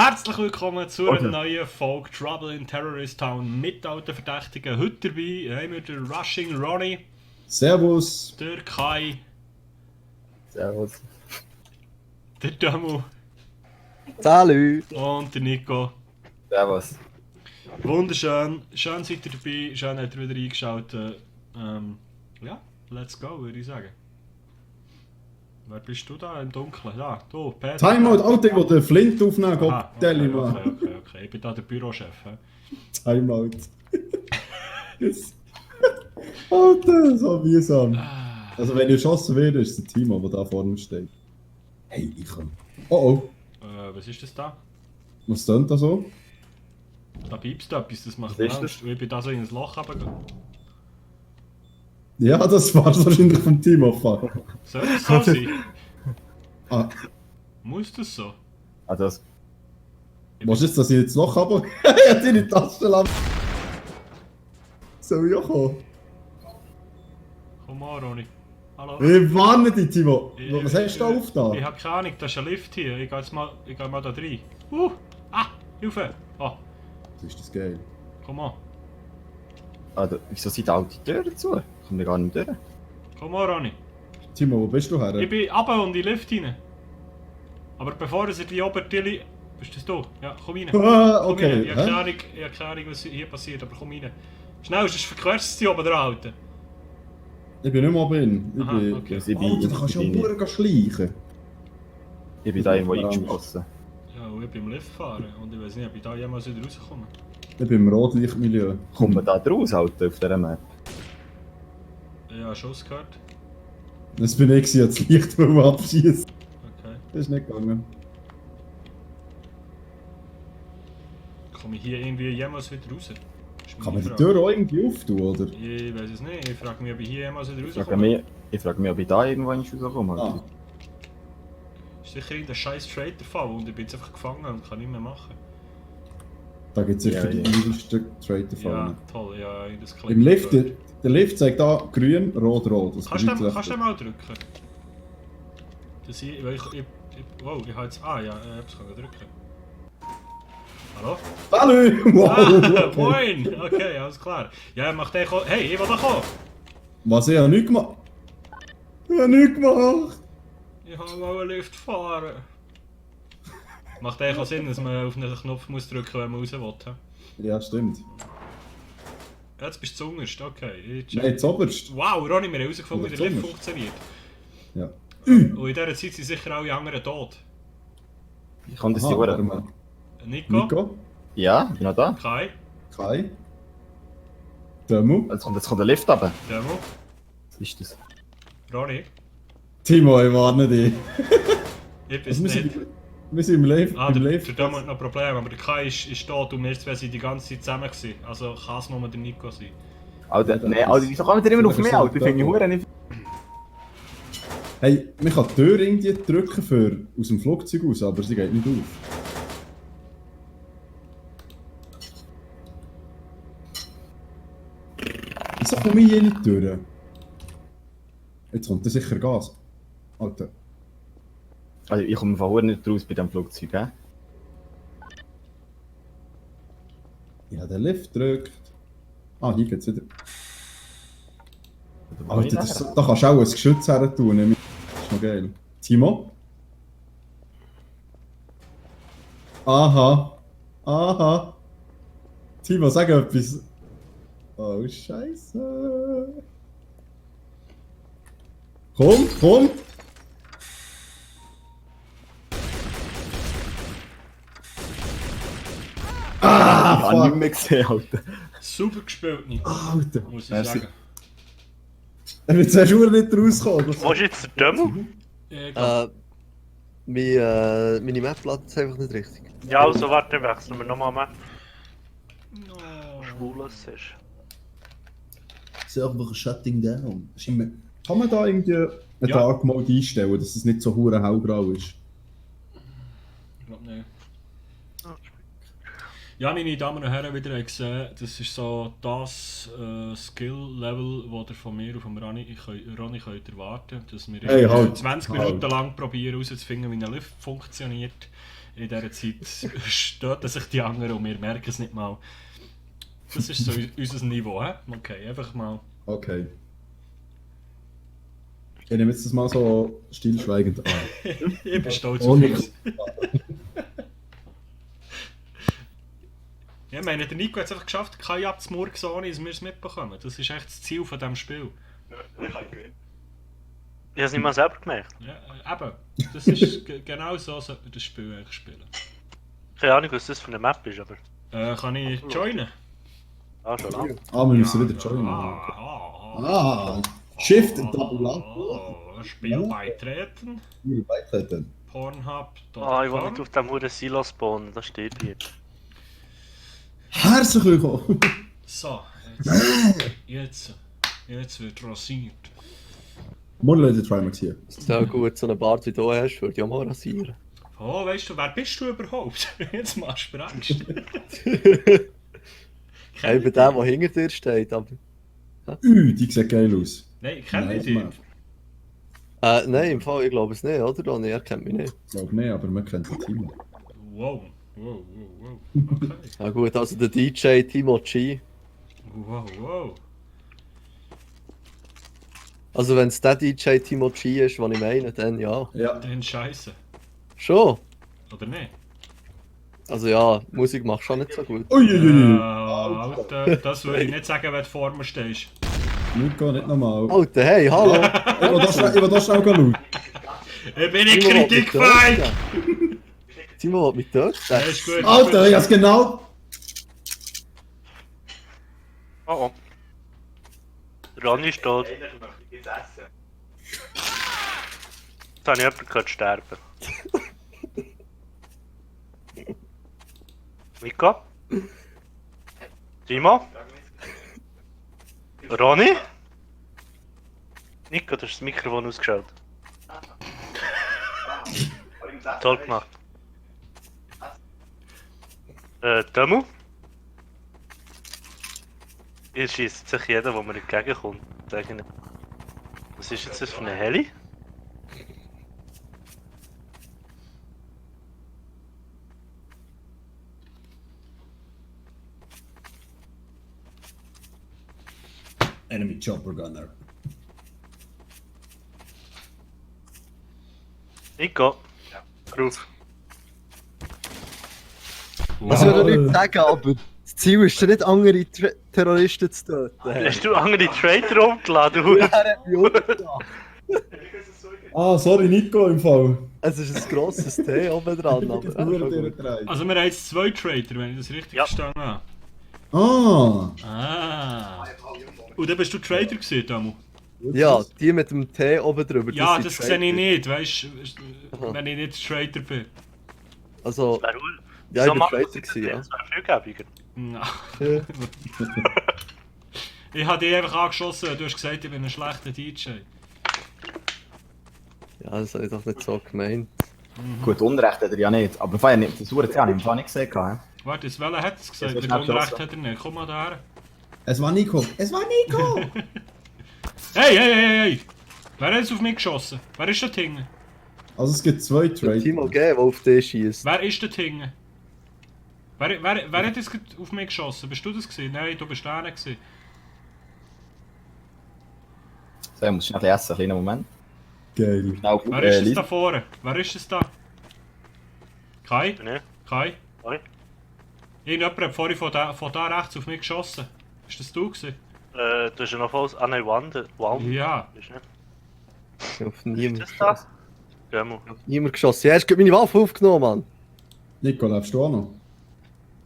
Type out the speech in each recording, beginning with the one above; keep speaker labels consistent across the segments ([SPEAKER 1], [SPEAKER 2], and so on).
[SPEAKER 1] Herzlich willkommen zu einer neuen Folge Trouble in Terrorist Town mit alten Verdächtigen. Heute dabei haben wir den Rushing Ronnie.
[SPEAKER 2] Servus.
[SPEAKER 1] Der Kai.
[SPEAKER 3] Servus.
[SPEAKER 1] Der Damo.
[SPEAKER 3] Salü.
[SPEAKER 1] Und der Nico.
[SPEAKER 3] Servus.
[SPEAKER 1] Wunderschön. Schön seid ihr dabei. Schön habt ihr wieder eingeschaltet. Ja, let's go, würde ich sagen. Wer bist du da im Dunkeln? Ja, du, Peter.
[SPEAKER 2] Timeout, Alter, wo der Flint aufnehmen geht.
[SPEAKER 1] Okay. Ich bin da der Bürochef.
[SPEAKER 2] Timeout. Alter, so mühsam. Also wenn ihr geschossen werdet, ist es der Timo, der da vorne steht. Hey, ich kann... Oh.
[SPEAKER 1] Was ist das da?
[SPEAKER 2] Was tönt da so?
[SPEAKER 1] Da piepst du etwas, das macht
[SPEAKER 3] Was ist
[SPEAKER 1] Angst. Ich bin da so in ein Loch runtergegangen.
[SPEAKER 2] Ja, das war wahrscheinlich vom Timo. Fuck.
[SPEAKER 1] Soll das so sein?
[SPEAKER 2] Ah,
[SPEAKER 1] Muss das so?
[SPEAKER 3] Also das...
[SPEAKER 2] was ist das jetzt noch? Aber er hat seine Taschenlampe. Soll ich auch kommen?
[SPEAKER 1] Komm mal, Ronny. Hallo?
[SPEAKER 2] Ich warne dich, Timo. Was hast du da auf da?
[SPEAKER 1] Ich hab keine Ahnung, das ist ein Lift hier. Ich geh mal da rein. Hilfe! Ah,
[SPEAKER 2] Das ist das geil.
[SPEAKER 1] komm mal.
[SPEAKER 3] Also, wieso sind da auch die Türen zu? Kommen wir gar nicht durch.
[SPEAKER 1] Komm mal, Ronny.
[SPEAKER 2] Timo, wo bist du her?
[SPEAKER 1] Ich bin runter und in den Lift rein. Aber bevor er die Obertille... Bist das du? Ja, komm rein.
[SPEAKER 2] Ah,
[SPEAKER 1] Komm
[SPEAKER 2] okay.
[SPEAKER 1] rein. Ich habe keine Ahnung, was hier passiert, aber komm rein. Schnell, sonst verquerst du dich oben dran halten.
[SPEAKER 2] Ich bin nicht mehr oben. Ich
[SPEAKER 1] Aha,
[SPEAKER 2] bin...
[SPEAKER 1] okay.
[SPEAKER 3] Also,
[SPEAKER 2] Alter, da kannst du ja Burger schleichen.
[SPEAKER 3] Ich bin da irgendwo eingeschlossen.
[SPEAKER 1] Ja, und ich bin im Lift fahren und ich weiß nicht, ob ich da jemals wieder rauskomme.
[SPEAKER 2] Ich bin im Rotlichtmilieu.
[SPEAKER 3] Kommt man da raus, Alter, auf dieser Map?
[SPEAKER 1] Ich habe Schuss gehört.
[SPEAKER 2] Das bin ich, gewesen, als das Licht abschießt.
[SPEAKER 1] Okay.
[SPEAKER 2] Das ist nicht gegangen.
[SPEAKER 1] Komme ich hier irgendwie jemals wieder raus? Ist
[SPEAKER 2] Kann
[SPEAKER 1] meine
[SPEAKER 2] man die
[SPEAKER 1] Frage.
[SPEAKER 2] Tür auch irgendwie auftun, oder?
[SPEAKER 1] Ich weiß es nicht. Ich frage mich, ob ich hier jemals wieder
[SPEAKER 3] Ich frage
[SPEAKER 1] rauskomme.
[SPEAKER 3] mich, ob ich da irgendwo rauskomme.
[SPEAKER 2] Ah,
[SPEAKER 1] Ist sicher in der scheiß Trader-Fall und ich bin jetzt einfach gefangen und kann nichts mehr machen.
[SPEAKER 2] da gibt es sicher
[SPEAKER 3] Ja,
[SPEAKER 2] die
[SPEAKER 3] ja.
[SPEAKER 2] übelsten Trader
[SPEAKER 1] Ja,
[SPEAKER 2] vorne.
[SPEAKER 1] toll. Ja, das
[SPEAKER 2] Im Lift, der Lift zeigt da grün, rot, rot. Das
[SPEAKER 1] Kannst du
[SPEAKER 2] bedeutet
[SPEAKER 1] den mal drücken? Das ich, weil wow, ich habe jetzt... Ah ja, ich kann drücken. Hallo?
[SPEAKER 2] Hallo! Wow! Okay.
[SPEAKER 1] Moin! Okay, alles klar. Ja, mach den kommen. Hey, ich will da kommen!
[SPEAKER 2] Was, ich habe nichts gemacht? Ich habe nichts gemacht!
[SPEAKER 1] Ich will mal einen Lift fahren. Macht eigentlich Sinn, dass man auf einen Knopf muss drücken, wenn man raus will. He?
[SPEAKER 2] Ja, stimmt.
[SPEAKER 1] Jetzt bist du zuunterst, okay. Ich check.
[SPEAKER 2] Nein, zoberst.
[SPEAKER 1] Wow, Ronny, wir haben herausgefunden, wie der Lift
[SPEAKER 2] Zuunterst.
[SPEAKER 1] funktioniert.
[SPEAKER 2] Ja.
[SPEAKER 1] Und in dieser Zeit sind sicher alle anderen tot.
[SPEAKER 3] Ich kann das
[SPEAKER 2] Aha,
[SPEAKER 3] die
[SPEAKER 2] warte
[SPEAKER 3] Uhr.
[SPEAKER 2] mal.
[SPEAKER 1] Nico?
[SPEAKER 2] Nico?
[SPEAKER 3] Ja, ich bin noch da.
[SPEAKER 1] Kai?
[SPEAKER 2] Kai? Demo?
[SPEAKER 3] Jetzt kommt der Lift runter.
[SPEAKER 1] Demo?
[SPEAKER 3] Was ist das?
[SPEAKER 1] Ronny?
[SPEAKER 2] Timo, ich warne dich.
[SPEAKER 1] Ich
[SPEAKER 2] Also,
[SPEAKER 1] bin's nicht.
[SPEAKER 2] wir sind im Lift.
[SPEAKER 1] Ah,
[SPEAKER 2] im
[SPEAKER 1] der
[SPEAKER 2] Lift.
[SPEAKER 1] Demo hat noch ein Problem, aber der Kai ist tot und wir zwei sind die ganze Zeit zusammen gewesen. Also kann es nur der Nico sein.
[SPEAKER 3] Alter,
[SPEAKER 2] Ja,
[SPEAKER 3] nee, Alter, wieso kommen die immer auf mich, Alter? Ich finde die Uhr nicht...
[SPEAKER 2] Hey, man kann die Tür irgendwie drücken für aus dem Flugzeug raus, aber sie geht nicht auf. Wieso komme ich hier nicht durch? Jetzt kommt da sicher Gas. Alter.
[SPEAKER 3] Also, ich komme von Uhr nicht raus bei diesem Flugzeug, gell?
[SPEAKER 2] Ich habe den Lift gedrückt. Ah, hier geht's wieder. Alter, da kannst du auch ein Geschütz her tun. Das ist noch geil. Timo? Aha. Aha. Timo, sag etwas. Oh, Scheiße. Komm.
[SPEAKER 3] Ich habe
[SPEAKER 2] fuck.
[SPEAKER 3] nicht mehr gesehen, Alter.
[SPEAKER 1] Super gespielt, Nico.
[SPEAKER 2] Alter.
[SPEAKER 1] Muss ich
[SPEAKER 3] Merci.
[SPEAKER 1] sagen.
[SPEAKER 2] Er wird zuerst nicht rauskommen.
[SPEAKER 4] Wo ist jetzt der Demo?
[SPEAKER 1] Ich glaub,
[SPEAKER 5] Meine Map-Platte ist einfach nicht richtig.
[SPEAKER 4] Ja, also warte, wechseln wir nochmal Map.
[SPEAKER 1] no.
[SPEAKER 4] Schwules ist.
[SPEAKER 2] Server shutting down. Kann man da irgendwie einen
[SPEAKER 1] Ja.
[SPEAKER 2] Dark Mode einstellen, dass es nicht so hure hellgrau ist?
[SPEAKER 1] Ich glaube nicht. Ja, meine Damen und Herren, wieder gesehen, das ist so das Skill-Level, das ihr von mir und von Ronny könnt erwarten könnt. Dass wir
[SPEAKER 2] Hey, halt,
[SPEAKER 1] 20
[SPEAKER 2] halt.
[SPEAKER 1] Minuten lang probieren herauszufinden, wie ein Lift funktioniert. In dieser Zeit stören sich die anderen und wir merken es nicht mal. Das ist so unser Niveau, hä? Okay, einfach mal.
[SPEAKER 2] Okay. Ich nehme jetzt das mal so stillschweigend an.
[SPEAKER 1] Ich bin stolz auf
[SPEAKER 2] Ohne-
[SPEAKER 1] uns. Ja, ich meine, der Nico hat es einfach geschafft, keine abzumurksen, ohne dass wir es mitbekommen. Das ist echt das Ziel von diesem Spiel.
[SPEAKER 4] Ich habe es nicht mal selber gemerkt.
[SPEAKER 1] Ja, eben. Das ist genau so sollte man das Spiel eigentlich spielen.
[SPEAKER 4] Keine Ahnung, was das für eine Map ist, aber...
[SPEAKER 1] Kann ich joinen?
[SPEAKER 4] Ah, schon lange.
[SPEAKER 2] Ah, wir müssen wieder joinen. Ah, Shift Double Up.
[SPEAKER 1] Spiel beitreten.
[SPEAKER 2] Hier beitreten.
[SPEAKER 1] Pornhub.com.
[SPEAKER 4] Ah, ich will nicht auf dem Huren Silo spawnen, das steht hier.
[SPEAKER 2] Herzlich willkommen.
[SPEAKER 1] So, jetzt wird rasiert.
[SPEAKER 2] Morgen Leute, Trimax hier.
[SPEAKER 3] Sehr gut, so eine Bart wie du hast, würde ich auch mal rasieren.
[SPEAKER 1] Oh, weißt du, wer bist du überhaupt? Jetzt machst du mir Angst.
[SPEAKER 3] Hey, bei dem, der hinter dir steht, aber...
[SPEAKER 2] Die sieht geil aus.
[SPEAKER 1] Nein, ich kenne
[SPEAKER 2] Nice
[SPEAKER 1] dich.
[SPEAKER 2] Map.
[SPEAKER 3] Nein, im Fall, ich glaube es nicht, oder Ronny? Er kennt mich nicht.
[SPEAKER 2] Ich glaube nicht, aber man kennt das Team.
[SPEAKER 1] Wow. Okay.
[SPEAKER 3] Ja gut, also der DJ Timo G.
[SPEAKER 1] Wow.
[SPEAKER 3] Also wenn es der DJ Timo G ist, was ich meine, dann ja.
[SPEAKER 2] Ja.
[SPEAKER 1] Dann scheiße.
[SPEAKER 3] Schon?
[SPEAKER 1] Oder nicht?
[SPEAKER 3] Also ja, Musik macht schon nicht so gut.
[SPEAKER 2] Uiuiui.
[SPEAKER 1] Alter, das würde ich nicht sagen, wenn du vor mir stehst.
[SPEAKER 2] Nico, nicht nochmal.
[SPEAKER 3] Alter, hey, hallo!
[SPEAKER 2] Ich will das schnell schauen.
[SPEAKER 1] Ich bin nicht
[SPEAKER 3] Timo will mich
[SPEAKER 1] kritikfähig!
[SPEAKER 3] töten. Timo will mich töten.
[SPEAKER 1] Ja, ist gut.
[SPEAKER 2] Alter, ich hab's genau.
[SPEAKER 4] Oh. Ronny ist tot. Jetzt habe ich jemanden gehört sterben. Nico? Timo? Ronny? Nico, du hast das Mikrofon ausgeschaltet. Toll gemacht. Demu? Hier schießt sich jeder, der mir entgegenkommt. Was ist jetzt das für eine Heli?
[SPEAKER 2] Enemy Chopper Gunner.
[SPEAKER 4] Nico? Ruf.
[SPEAKER 3] Das würde ich nicht sagen, aber das Ziel ist ja nicht, andere Terroristen zu töten. Hey.
[SPEAKER 4] Hast du andere Trader umgeladen? Du?
[SPEAKER 3] Er hat mich umgebracht.
[SPEAKER 2] Ah, sorry, Nico im Fall.
[SPEAKER 3] Es ist ein grosses T oben dran,
[SPEAKER 2] Ich hab jetzt
[SPEAKER 3] aber...
[SPEAKER 2] nur
[SPEAKER 3] Ja, schon gut.
[SPEAKER 2] durchgedreht.
[SPEAKER 1] Also wir haben jetzt 2 Trader, wenn ich das richtig
[SPEAKER 4] Ja.
[SPEAKER 1] verstanden habe.
[SPEAKER 2] Ah.
[SPEAKER 1] Und dann bist du Trader gewesen, Damu?
[SPEAKER 3] Ja, die mit dem T oben drüber.
[SPEAKER 1] Ja,
[SPEAKER 3] sind
[SPEAKER 1] das
[SPEAKER 3] Trader.
[SPEAKER 1] sehe ich nicht, weißt du,
[SPEAKER 3] Aha.
[SPEAKER 1] wenn ich nicht Trader bin.
[SPEAKER 3] Also,
[SPEAKER 4] Wer
[SPEAKER 3] ja, ich war Trader gewesen, ja.
[SPEAKER 4] Das wäre viel gäbiger.
[SPEAKER 1] Nein. Ich habe dich einfach angeschossen, du hast gesagt, ich bin ein schlechter DJ.
[SPEAKER 3] Ja, das habe ich doch nicht so gemeint. Gut, Unrecht hat er ja nicht, aber vorher nicht, das Uhr habe ich im Fall nicht gesehen.
[SPEAKER 1] Warte, das Welle hat es gesagt,
[SPEAKER 3] Das
[SPEAKER 1] der
[SPEAKER 3] ist
[SPEAKER 1] Unrecht
[SPEAKER 3] schon so.
[SPEAKER 1] hat er nicht. Komm mal daher.
[SPEAKER 2] Es war Nico. Es war Nico.
[SPEAKER 1] Hey! Wer hat jetzt auf mich geschossen? Wer ist da hinten?
[SPEAKER 2] Also es gibt 2
[SPEAKER 3] Der Timo
[SPEAKER 2] Trader.
[SPEAKER 3] G, der auf dich schießt.
[SPEAKER 1] Wer ist da hinten? Wer hat jetzt gerade auf mich geschossen? Bist du das gewesen? Nein, du bist da nicht gewesen.
[SPEAKER 3] So, ich muss schnell essen, einen kleinen Moment.
[SPEAKER 2] Geil.
[SPEAKER 1] Wer ist das da vorne? Wer ist das da? Kai?
[SPEAKER 4] Ne?
[SPEAKER 1] Kai?
[SPEAKER 4] Oi.
[SPEAKER 1] Irgendjemand hat vorhin von da rechts auf mich geschossen. Ist das du gewesen?
[SPEAKER 4] Du hast ja noch voll an eine Wand. Wow.
[SPEAKER 1] Ja.
[SPEAKER 4] Ist nicht?
[SPEAKER 3] Ich habe auf
[SPEAKER 4] Ist
[SPEAKER 3] niemand
[SPEAKER 4] das das? Demo.
[SPEAKER 3] Niemand geschossen. Ja, hast du meine Waffe aufgenommen, Mann.
[SPEAKER 2] Nico, lebst du auch noch?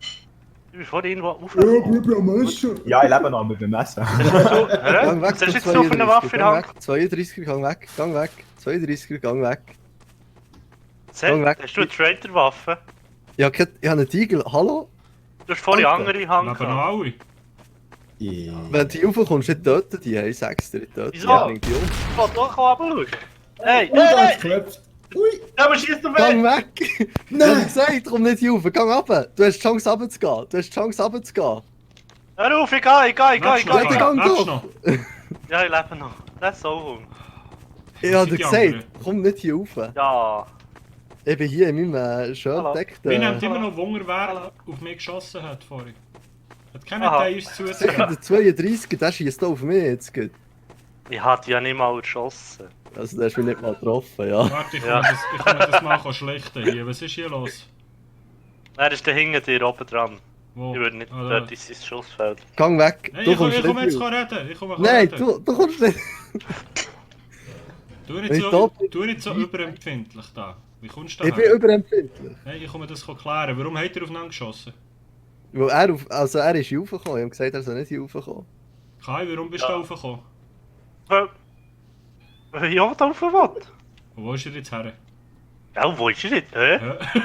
[SPEAKER 4] Ich bin vorhin irgendwo
[SPEAKER 2] Ja,
[SPEAKER 4] aufgekommen.
[SPEAKER 2] bleib am Messer.
[SPEAKER 3] Ja, ich lebe noch mit dem Messer.
[SPEAKER 4] Hä? Was hast du jetzt so für eine Waffe in der Hand?
[SPEAKER 3] 32er, gang weg, gang weg. 32er, gang weg.
[SPEAKER 4] Sag,
[SPEAKER 3] weg.
[SPEAKER 4] hast du eine Trader-Waffe?
[SPEAKER 3] Ich habe einen Tiegel. Hallo?
[SPEAKER 4] Du hast vorhin
[SPEAKER 3] Alter.
[SPEAKER 4] andere Hand
[SPEAKER 1] Leben noch
[SPEAKER 4] gehabt.
[SPEAKER 1] alle?
[SPEAKER 2] Yeah.
[SPEAKER 3] Wenn du raufkommst, nicht töten die, hey, ich sag's dir, ich töte die.
[SPEAKER 4] Wieso?
[SPEAKER 3] Ich bring die um.
[SPEAKER 4] Ich will doch anschauen. Hey,
[SPEAKER 2] Oh, da
[SPEAKER 4] hey,
[SPEAKER 2] ist geklopft. Ui!
[SPEAKER 4] Ja, aber schießt du
[SPEAKER 3] Gang
[SPEAKER 4] weg!
[SPEAKER 3] weg! Ich hab gesagt, komm nicht hier rauf, gang runter! Du hast die Chance runterzugehen, du hast die Chance runterzugehen.
[SPEAKER 4] Hör auf, ich geh!
[SPEAKER 1] Lebst noch,
[SPEAKER 3] Ja, der Gang
[SPEAKER 1] lebst
[SPEAKER 3] doch.
[SPEAKER 1] noch?
[SPEAKER 4] Ja, ich lebe noch. Das ist so rum.
[SPEAKER 3] Ich hab
[SPEAKER 1] sind
[SPEAKER 3] dir
[SPEAKER 1] die
[SPEAKER 3] gesagt,
[SPEAKER 1] anderen?
[SPEAKER 3] komm nicht hier rauf.
[SPEAKER 4] Ja.
[SPEAKER 3] Ich bin hier in meinem schön
[SPEAKER 4] Hallo.
[SPEAKER 3] gedeckten...
[SPEAKER 1] Mir nimmt immer noch Wunder, wer auf mich geschossen hat vorhin. Hat keiner
[SPEAKER 4] Aha.
[SPEAKER 1] Details
[SPEAKER 3] Sicher,
[SPEAKER 1] zugegeben.
[SPEAKER 3] der 32, der schießt auf mich jetzt. Gut.
[SPEAKER 4] Ich hatte ja nicht mal geschossen.
[SPEAKER 3] Also der hast mich nicht mal getroffen, ja.
[SPEAKER 1] Warte, ich
[SPEAKER 4] Ja.
[SPEAKER 1] kann mir das mal schlichten hier. Was ist hier los?
[SPEAKER 4] Er ist da hinten dir oben dran.
[SPEAKER 1] Wo?
[SPEAKER 4] Ich würde nicht
[SPEAKER 1] Ah, da.
[SPEAKER 4] dort in sein Schussfeld.
[SPEAKER 3] Gang weg,
[SPEAKER 1] Nein,
[SPEAKER 3] du
[SPEAKER 1] ich
[SPEAKER 3] kommst
[SPEAKER 1] komme
[SPEAKER 3] nicht
[SPEAKER 1] jetzt
[SPEAKER 3] rauf.
[SPEAKER 1] reden. Ich komme
[SPEAKER 3] Nein,
[SPEAKER 1] reden.
[SPEAKER 3] du kommst nicht.
[SPEAKER 1] Tu
[SPEAKER 3] Wenn
[SPEAKER 1] nicht,
[SPEAKER 3] ich
[SPEAKER 1] so,
[SPEAKER 3] tot bin-
[SPEAKER 1] tu nicht so überempfindlich da. Wie kommst du
[SPEAKER 3] Ich
[SPEAKER 1] da
[SPEAKER 3] bin
[SPEAKER 1] her?
[SPEAKER 3] überempfindlich.
[SPEAKER 1] Nein, ich komme das klären. Warum hat er aufeinander geschossen?
[SPEAKER 3] Weil er ist hier raufgekommen. Ich hab gesagt, er soll nicht hier raufkommen.
[SPEAKER 1] Kai, warum bist
[SPEAKER 4] Ja.
[SPEAKER 1] du da raufgekommen?
[SPEAKER 4] Ja, da auf was?
[SPEAKER 1] Und wo ist er jetzt her?
[SPEAKER 4] Ja, wo ist er nicht? Hä?
[SPEAKER 1] Hä?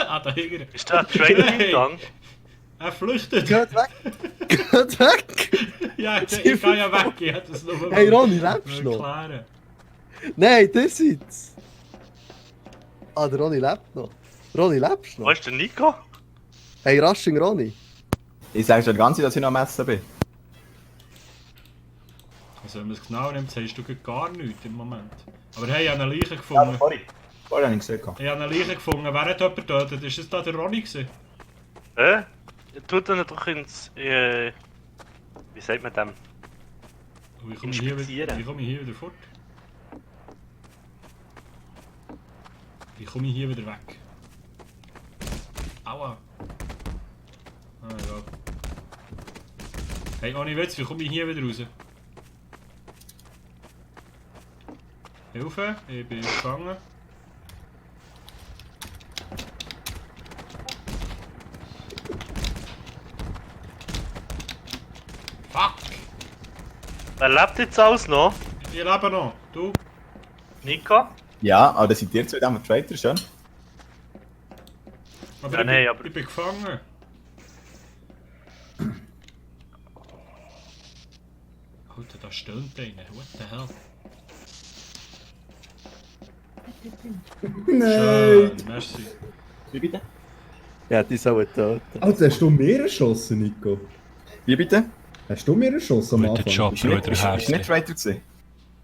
[SPEAKER 1] Ah, da hinten.
[SPEAKER 4] Ist da ein Training gegangen?
[SPEAKER 1] Er flüchtet.
[SPEAKER 3] Geht weg! Geht weg!
[SPEAKER 1] Ja, ich gehe ja weg. Ich hätte es nur
[SPEAKER 3] Hey Ronny, lebst du noch?
[SPEAKER 1] Klären.
[SPEAKER 3] Nein, das ist Ah, der Ronny lebt noch. Ronny, lebst du
[SPEAKER 4] Wo
[SPEAKER 3] noch?
[SPEAKER 4] ist der Nico?
[SPEAKER 3] Hey, Rasching Ronny. Eh, Ich sage schon die ganze Zeit, dass ich noch am Essen bin.
[SPEAKER 1] Also wenn man es genau nimmt, sagst du gar nichts im Moment. Aber hey, ich habe eine Leiche gefunden.
[SPEAKER 3] Sorry. Vorher habe ich gesehen.
[SPEAKER 1] Ich habe eine Leiche gefunden. Wer hat jemanden getötet? Ist es da der Ronny gewesen?
[SPEAKER 4] Hä? Tut ihn doch ins. Wie sagt man dem?
[SPEAKER 1] Wie komme ich hier
[SPEAKER 4] Inspizieren.
[SPEAKER 1] wie komme ich hier wieder fort? Wie komme ich hier wieder weg? Aua! Ah, ja. Hey, ohne Witz, wie komme ich hier wieder raus? Hilfe, ich bin gefangen. Fuck!
[SPEAKER 4] Wer lebt jetzt alles noch?
[SPEAKER 1] Ich lebe noch. Du?
[SPEAKER 4] Nico?
[SPEAKER 3] Ja, aber das seid ihr zwei, der Traitor schon.
[SPEAKER 1] Aber,
[SPEAKER 4] Ja,
[SPEAKER 1] ich,
[SPEAKER 4] nein,
[SPEAKER 1] bin,
[SPEAKER 4] aber-
[SPEAKER 1] ich bin gefangen. Alter, da stöhnt einer. What the hell?
[SPEAKER 2] Nein!
[SPEAKER 1] Schön, merci.
[SPEAKER 3] Wie bitte? Ja, die sollen töten.
[SPEAKER 2] Alter, hast du mehr erschossen, Nico?
[SPEAKER 3] Wie bitte?
[SPEAKER 2] Hast du mehr erschossen am
[SPEAKER 1] Guter
[SPEAKER 2] Anfang?
[SPEAKER 1] Job.
[SPEAKER 3] Bist du nicht Traitor gewesen?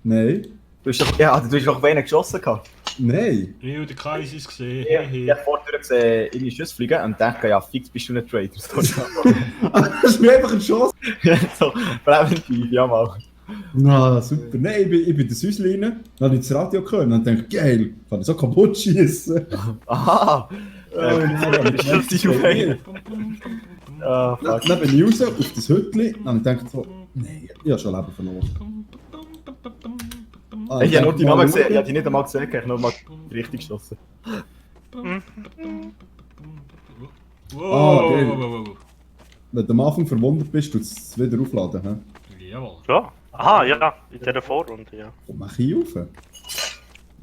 [SPEAKER 2] Nein.
[SPEAKER 3] Du hast doch, ja, du hast doch wenig geschossen gehabt.
[SPEAKER 2] Nein.
[SPEAKER 1] Ich und der Kai sind es gesehen.
[SPEAKER 3] Ja,
[SPEAKER 1] Hey,
[SPEAKER 3] ich habe vorher gesehen, irgendwie Schüsse fliegen und dachte, ja, fix bist du nicht Traitor.
[SPEAKER 2] Hast du mir einfach erschossen?
[SPEAKER 3] So, präventiv, ja mal.
[SPEAKER 2] Na, super. Nein, ich bin das Häuschen rein, dann habe ich das Radio gehört und dann dachte ich, geil, kann ich so kaputt schießen.
[SPEAKER 3] Aha!
[SPEAKER 2] Dann
[SPEAKER 3] Schießt dich auf einen. Ah, fuck.
[SPEAKER 2] bin ich raus auf das Hütchen, dann habe ich gedacht so, nein, ich habe schon Leben verloren. Ah,
[SPEAKER 3] Ich habe nur
[SPEAKER 2] dachte
[SPEAKER 3] die Namen
[SPEAKER 2] mal,
[SPEAKER 3] gesehen, ich habe die nicht einmal gesehen, ich habe nur mal richtig geschossen.
[SPEAKER 1] Wow,
[SPEAKER 2] geil.
[SPEAKER 1] wow, wow, wow.
[SPEAKER 2] Wenn du am Anfang verwundert bist, tut es wieder aufladen. He?
[SPEAKER 1] Jawohl.
[SPEAKER 4] Ja. Aha, ja, in dieser Vorrunde, ja.
[SPEAKER 2] Komm, mach ich rauf. Weißt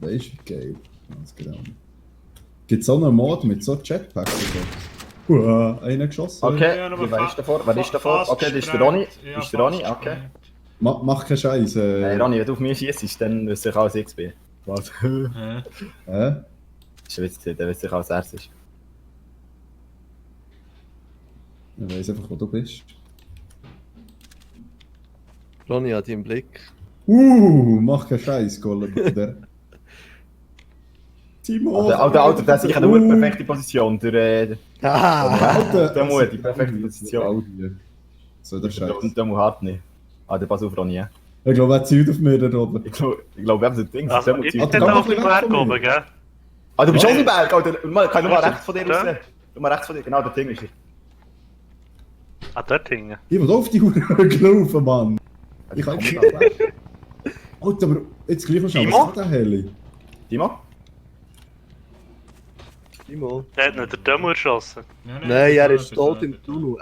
[SPEAKER 2] du, wie geil. Ganz genau. Gibt es auch einen Mod mit so Jetpacks oder so? Einer geschossen.
[SPEAKER 3] Okay,
[SPEAKER 1] Ja, aber
[SPEAKER 3] wer ist davor? Wer ist davor?
[SPEAKER 1] fast
[SPEAKER 3] Okay, das ist der
[SPEAKER 1] gesprengt.
[SPEAKER 3] Ronny.
[SPEAKER 1] Ja,
[SPEAKER 3] Das ist der Ronny,
[SPEAKER 1] fast
[SPEAKER 3] okay.
[SPEAKER 1] gesprengt.
[SPEAKER 2] Mach keinen Scheiß.
[SPEAKER 3] Hey Ronny, wenn du auf mich schießt, dann wüsste ich auch als XP. Was?
[SPEAKER 1] Hä?
[SPEAKER 2] Ich
[SPEAKER 3] Das ist witzig, dann wüsste ich auch als erstes.
[SPEAKER 2] weiß einfach, wo du bist.
[SPEAKER 3] Ronny hat ihn im Blick.
[SPEAKER 2] Mach keinen Scheiß, Golem. Timo!
[SPEAKER 3] Alter, der ist sicher eine perfekte Position. Der
[SPEAKER 2] Ah, Alter!
[SPEAKER 3] der Mut, die perfekte Position.
[SPEAKER 2] So, der Scheiß.
[SPEAKER 3] Und der Mut hat nicht. Alter, pass auf, Ronny. Ja.
[SPEAKER 2] Ich glaube, er zielt auf mich da oben.
[SPEAKER 3] Ich glaube, wir haben so ein Ding.
[SPEAKER 4] Also,
[SPEAKER 3] Der
[SPEAKER 4] ich
[SPEAKER 3] Mut-
[SPEAKER 4] bin
[SPEAKER 2] komm
[SPEAKER 4] da
[SPEAKER 2] mal
[SPEAKER 4] auf dem
[SPEAKER 2] weg
[SPEAKER 4] Berg
[SPEAKER 2] von mir.
[SPEAKER 4] oben, gell?
[SPEAKER 3] Ah, du bist
[SPEAKER 4] Ja.
[SPEAKER 3] auch im Berg, Alter. Kann nur mal
[SPEAKER 4] Ja,
[SPEAKER 3] rechts von dir
[SPEAKER 4] ja.
[SPEAKER 3] raus. Du mal rechts von dir, genau, der Ding ist er.
[SPEAKER 4] Ah, dort hinten.
[SPEAKER 2] Ich will auf die Hure gelaufen, Mann. Ich kann nicht weg. Alter, aber jetzt gleich noch schnell.
[SPEAKER 4] Timo?
[SPEAKER 2] Was hat der Heli?
[SPEAKER 3] Timo? Timo?
[SPEAKER 4] Der hat nicht den Dömmel erschossen.
[SPEAKER 3] Nein, er ist tot im Tunnel.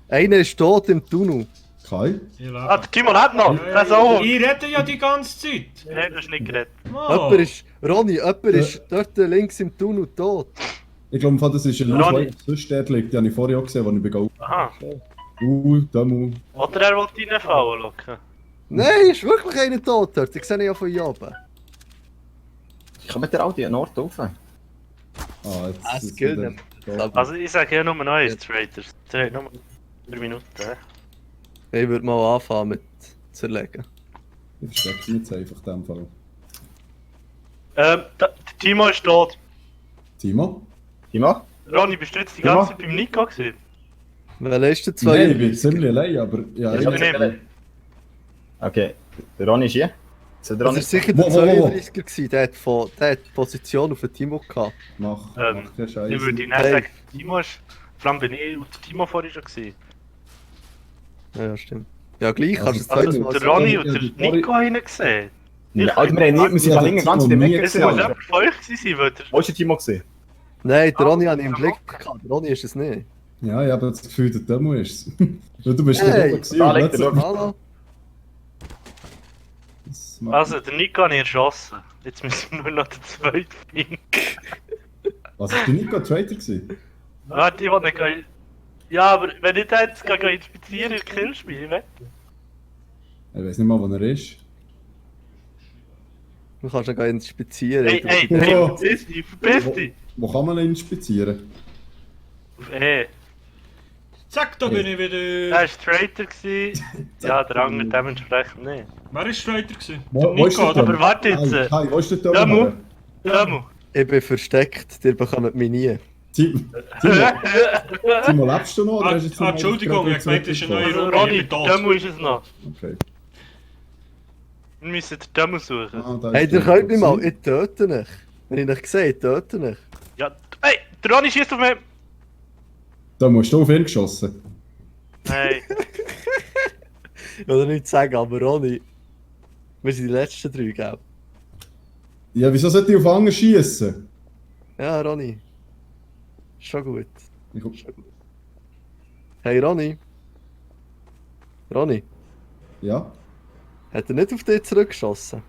[SPEAKER 3] Einer ist tot im Tunnel.
[SPEAKER 2] Kai?
[SPEAKER 4] Ah, der Timo lebt noch! Der ist auch.
[SPEAKER 1] Ich rede ja die ganze Zeit.
[SPEAKER 4] Nein, du hast nicht geredet.
[SPEAKER 1] Oh.
[SPEAKER 3] Jemand ist, Ronny, jemand ist dort links im Tunnel tot.
[SPEAKER 2] Ich glaube, das ist ein
[SPEAKER 4] Ronny.
[SPEAKER 2] Lauf, sonst dort liegt. Den habe ich vorher auch gesehen, als ich begann.
[SPEAKER 4] Aha.
[SPEAKER 2] Demo.
[SPEAKER 4] Oder er wollte reinfallen, locken.
[SPEAKER 3] Nein, ist wirklich einer tot dort. Ich sehe ihn ja von hier oben. Ich kann mit der Audi an Nord rauf.
[SPEAKER 2] Ah, jetzt
[SPEAKER 5] Das
[SPEAKER 2] ist
[SPEAKER 5] gilt
[SPEAKER 2] wieder-
[SPEAKER 5] nicht.
[SPEAKER 4] Also ich sage ja nur noch eins, Traders. Der hat nur 3 Minuten.
[SPEAKER 5] Ich würde mal anfangen mit zerlegen.
[SPEAKER 2] Ich verstecke sie jetzt einfach in dem Fall.
[SPEAKER 4] Der Timo ist tot.
[SPEAKER 2] Timo?
[SPEAKER 3] Timo?
[SPEAKER 4] Ronny, bist du jetzt die ganze Zeit beim Nico gewesen?
[SPEAKER 5] Welcher ist der
[SPEAKER 2] Nein, ich bin
[SPEAKER 5] 32?
[SPEAKER 2] ziemlich allein, aber... Ja,
[SPEAKER 4] Ja,
[SPEAKER 2] ich-
[SPEAKER 4] nicht.
[SPEAKER 3] Okay, der Ronny ist hier. So, der
[SPEAKER 5] Das
[SPEAKER 3] Ronny
[SPEAKER 5] war sicher der
[SPEAKER 2] Wo?
[SPEAKER 5] 32er gewesen, der hat die Position auf den Timo gehabt.
[SPEAKER 2] Mach
[SPEAKER 4] Ähm,
[SPEAKER 2] keine
[SPEAKER 4] Ich
[SPEAKER 2] Scheiße.
[SPEAKER 4] würde nicht sagen, Timo ist... Vor allem bin ich und der Timo vorher schon gewesen.
[SPEAKER 5] Ja, stimmt. Ja, gleich
[SPEAKER 2] Also,
[SPEAKER 5] kannst du es
[SPEAKER 4] Also
[SPEAKER 5] zweites Mal
[SPEAKER 4] der
[SPEAKER 5] sagen.
[SPEAKER 4] Ronny
[SPEAKER 2] ja,
[SPEAKER 4] und der
[SPEAKER 2] die
[SPEAKER 4] Nico haben ihn gesehen.
[SPEAKER 3] Ja, Alter, wir sind
[SPEAKER 2] Ja,
[SPEAKER 3] hinten ganz in dem
[SPEAKER 2] Timo
[SPEAKER 3] Ecke
[SPEAKER 2] nie
[SPEAKER 4] Es
[SPEAKER 3] gesehen.
[SPEAKER 4] muss
[SPEAKER 2] gesehen.
[SPEAKER 3] Alter.
[SPEAKER 4] jemand von euch gewesen sein, weil der...
[SPEAKER 3] Wo ist der Timo gesehen?
[SPEAKER 5] Nein, der Ronny habe ich im Blick gehabt. Der Ronny ist es nicht.
[SPEAKER 2] Ja, ich habe das Gefühl, der Demo ist es. Weil du bist
[SPEAKER 5] Hey,
[SPEAKER 2] da oben gewesen
[SPEAKER 3] da
[SPEAKER 2] und
[SPEAKER 3] liegt er,
[SPEAKER 2] plötzlich-
[SPEAKER 5] Hallo?
[SPEAKER 2] Das macht-
[SPEAKER 4] Also, der Nico habe ich erschossen. Jetzt müssen wir nur noch den zweiten finden.
[SPEAKER 2] Was, ist der Nico Trader gewesen?
[SPEAKER 4] Warte, ich will nicht gehen... Ja, aber wenn ich den jetzt gehen inspizieren in Killspiel, wette.
[SPEAKER 2] Ich weiß nicht mal, wo er ist.
[SPEAKER 5] Du kannst ihn gehen inspizieren.
[SPEAKER 4] Hey,
[SPEAKER 2] Ja.
[SPEAKER 4] verpiss dich, verpiss dich!
[SPEAKER 2] Wo kann man ihn inspizieren?
[SPEAKER 4] Auf E.
[SPEAKER 1] Zack, da bin ich wieder.
[SPEAKER 4] Er war Traitor gewesen. Ja, der andere dementsprechend nicht.
[SPEAKER 1] Wer war Traitor gewesen?
[SPEAKER 2] Wo ist
[SPEAKER 1] Nico,
[SPEAKER 2] der
[SPEAKER 4] Aber warte jetzt!
[SPEAKER 2] Hey, wo ist der
[SPEAKER 4] Demo.
[SPEAKER 2] Demo?
[SPEAKER 4] Demo!
[SPEAKER 5] Ich bin versteckt, ihr bekommt mich nie.
[SPEAKER 2] Timo, lebst du noch? Oder hast du jetzt noch
[SPEAKER 1] Entschuldigung,
[SPEAKER 2] gerade
[SPEAKER 1] ich meinte, das ist eine
[SPEAKER 2] zurückgekommen?
[SPEAKER 1] neue
[SPEAKER 4] Ronny,
[SPEAKER 1] mit tot.
[SPEAKER 4] Demo ist es noch.
[SPEAKER 2] Okay.
[SPEAKER 4] Wir müssen den Demo suchen.
[SPEAKER 2] Ah, da
[SPEAKER 5] Hey,
[SPEAKER 2] ist
[SPEAKER 5] ihr
[SPEAKER 2] der
[SPEAKER 5] könnt mich mal,
[SPEAKER 2] gewesen.
[SPEAKER 5] ich töte euch. Wenn ich euch sehe, ich töte euch.
[SPEAKER 4] Ja, hey, der Ronny schießt auf mich!
[SPEAKER 2] Da musst du auf ihn geschossen.
[SPEAKER 4] Nein.
[SPEAKER 5] Ich will nicht sagen, aber Ronny. Wir sind die letzten 3, gell?
[SPEAKER 2] Ja, wieso sollte ich auf Anger schießen?
[SPEAKER 5] Ja, Ronny. Schon gut.
[SPEAKER 2] Ich komm-
[SPEAKER 5] Hey, Ronny. Ronny,
[SPEAKER 2] Ja?
[SPEAKER 5] hat er nicht auf dich zurückgeschossen?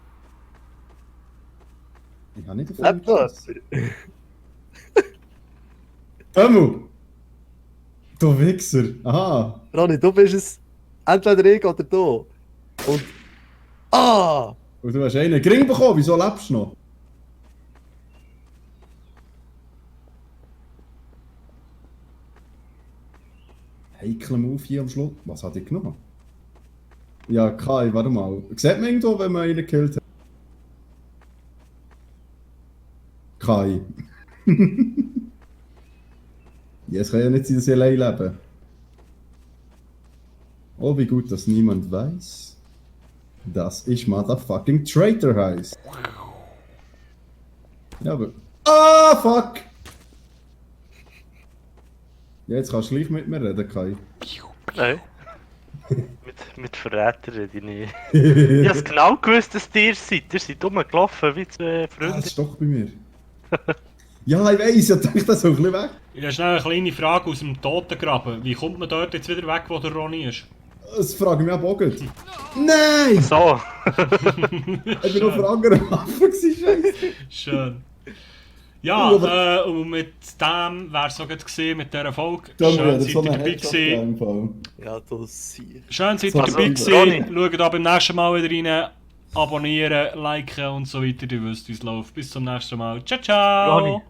[SPEAKER 2] Ich habe nicht auf ihn
[SPEAKER 5] Lebt noch
[SPEAKER 2] geschossen. Demo! Du Wichser! Aha!
[SPEAKER 5] Ronny, du bist es. Entweder ich oder du. Und. Ah!
[SPEAKER 2] Und du hast einen gering bekommen, wieso lebst du noch? Heikler Move hier am Schluss. Was hat ich genommen? Ja, Kai, warte mal. Sieht man irgendwo, wenn man einen gekillt hat? Kai. Ja, es kann ja nicht sein, dass ich allein lebe. Oh, wie gut, dass niemand weiß, dass ich Motherfucking Traitor heiße. Ja, aber... Ah, fuck! Ja, jetzt kannst du gleich mit mir reden, Kai.
[SPEAKER 4] Nein. mit Verrätern rede ich nicht. Ich hab's genau gewusst, dass ihr seid. Ihr seid rumgelaufen wie zwei
[SPEAKER 2] Ah,
[SPEAKER 4] Freunde.
[SPEAKER 2] das ist doch bei mir. Ja, ich weiss, ich dachte, das so ein bisschen weg.
[SPEAKER 1] Ich habe schnell eine kleine Frage aus dem Totengraben. Wie kommt man dort jetzt wieder weg, wo der Ronny ist?
[SPEAKER 2] Das frage ich mich auch gut. Nein!
[SPEAKER 4] So.
[SPEAKER 2] Ich bin noch für andere Waffen gewesen, Scheiße.
[SPEAKER 1] Schön. Ja, und mit dem wäre es auch gerade gewesen, mit dieser Folge.
[SPEAKER 2] Dann
[SPEAKER 1] Schön,
[SPEAKER 2] wäre
[SPEAKER 1] seid
[SPEAKER 2] so
[SPEAKER 1] ihr
[SPEAKER 2] eine
[SPEAKER 1] dabei
[SPEAKER 2] Headshot
[SPEAKER 1] gewesen.
[SPEAKER 2] im Fall.
[SPEAKER 5] Ja, du siehst.
[SPEAKER 1] Schön, seid ihr
[SPEAKER 2] So,
[SPEAKER 1] dabei
[SPEAKER 4] also,
[SPEAKER 1] gewesen.
[SPEAKER 4] Ronny.
[SPEAKER 1] Schaut auch beim nächsten Mal wieder rein. Abonnieren, liken und so weiter. Ihr wisst, wie es läuft. Bis zum nächsten Mal. Ciao, ciao!
[SPEAKER 4] Ronny.